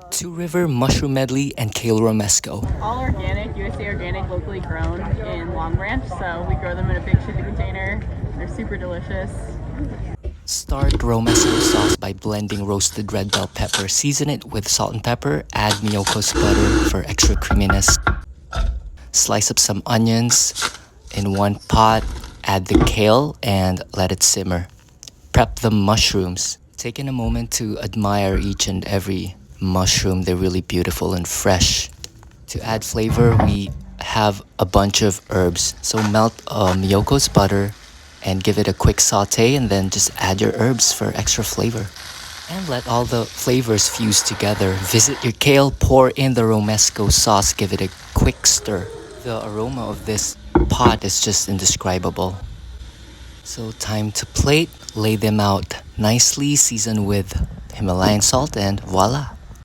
Two River Mushroom Medley and Kale Romesco. All organic, USA organic, locally grown in Long Branch. So we grow them in a big shipping container. They're super delicious. Start Romesco sauce by blending roasted red bell pepper. Season it with salt and pepper. Add Miyoko's butter for extra creaminess. Slice up some onions in one pot. Add the kale and let it simmer. Prep the mushrooms. Taking a moment to admire each and every mushroom. They're really beautiful and fresh. To add flavor, we have a bunch of herbs. So melt Miyoko's butter and give it a quick saute, and then just add your herbs for extra flavor. And let all the flavors fuse together. Visit your kale, pour in the Romesco sauce, give it a quick stir. The aroma of this pot is just indescribable. So time to plate, lay them out nicely, season with Himalayan salt, and voila!